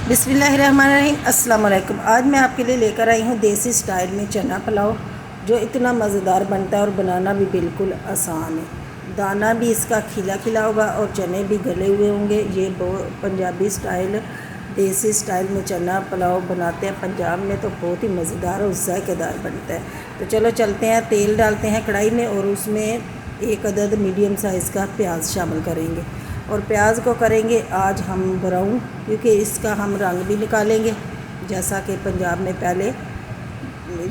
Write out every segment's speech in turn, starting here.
बिस्मिल्लाहिर्रहमानिर्रहीम। अस्सलाम वालेकुम। आज मैं आपके लिए लेकर आई हूँ देसी स्टाइल में चना पुलाव, जो इतना मज़ेदार बनता है और बनाना भी बिल्कुल आसान है। दाना भी इसका खिला खिला होगा और चने भी गले हुए होंगे। ये पंजाबी स्टाइल, देसी स्टाइल में चना पुलाव बनाते हैं पंजाब में, तो बहुत ही मज़ेदार और ज़ायकेदार बनता है। तो चलो चलते हैं, तेल डालते हैं कढ़ाई में और उसमें एक अदद मीडियम साइज़ का प्याज शामिल करेंगे और प्याज को करेंगे आज हम ब्राउन, क्योंकि इसका हम रंग भी निकालेंगे, जैसा कि पंजाब में पहले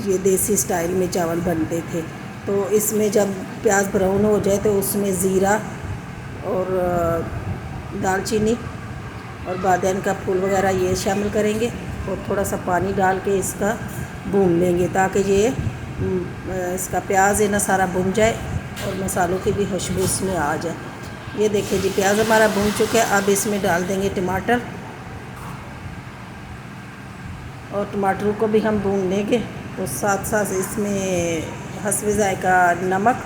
ये देसी स्टाइल में चावल बनते थे। तो इसमें जब प्याज ब्राउन हो जाए तो उसमें ज़ीरा और दालचीनी और बादियान का फूल वगैरह ये शामिल करेंगे और थोड़ा सा पानी डाल के इसका भून लेंगे, ताकि ये इसका प्याज है ना सारा भुन जाए और मसालों की भी खुशबू इसमें आ जाए। ये देखिए जी, प्याज हमारा भून चुका है। अब इसमें डाल देंगे टमाटर और टमाटरों को भी हम भून लेंगे। तो साथ साथ इसमें हस्बे ज़ायका नमक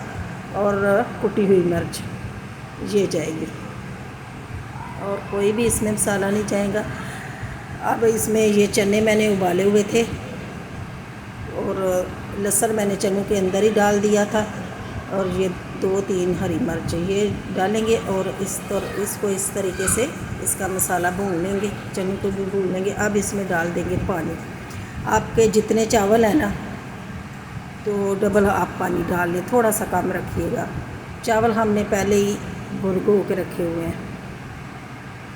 और कुटी हुई मिर्च ये जाएगी, और कोई भी इसमें मसाला नहीं जाएगा। अब इसमें ये चने मैंने उबाले हुए थे और लहसुन मैंने चनों के अंदर ही डाल दिया था, और ये 2-3 हरी मिर्च ये डालेंगे और इसको इस तरीके से इसका मसाला भून लेंगे, चने को भी भून लेंगे। अब इसमें डाल देंगे पानी। आपके जितने चावल हैं ना, तो डबल आप पानी डाल लें, थोड़ा सा कम रखिएगा। चावल हमने पहले ही भिगो के रखे हुए हैं,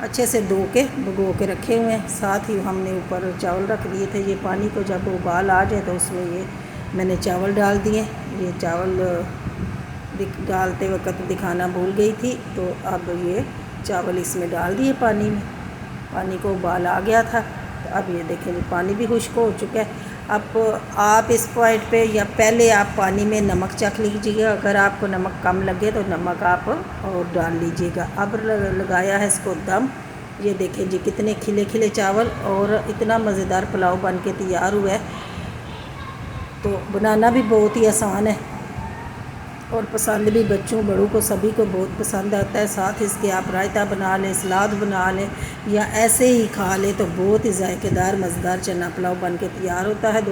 अच्छे से धो के भिगो के रखे हुए हैं। साथ ही हमने ऊपर चावल रख दिए थे। ये पानी को जब उबाल आ जाए तो उसमें ये मैंने चावल डाल दिए। ये चावल डालते वक्त दिखाना भूल गई थी, तो अब ये चावल इसमें डाल दिए पानी में। पानी को उबाल आ गया था, तो अब ये देखें पानी भी खुश्क हो चुका है। अब आप इस पॉइंट पे या पहले आप पानी में नमक चख लीजिएगा, अगर आपको नमक कम लगे तो नमक आप और डाल लीजिएगा। अब लगाया है इसको दम। ये देखें जी, कितने खिले खिले चावल और इतना मज़ेदार पुलाव बन के तैयार हुआ है। तो बनाना भी बहुत ही आसान है और पसंद भी बच्चों बड़ों को सभी को बहुत पसंद आता है। साथ इसके आप रायता बना लें, सलाद बना लें या ऐसे ही खा लें, तो बहुत ही ज़ायकेदार मज़ेदार चना पुलाव बन के तैयार होता है।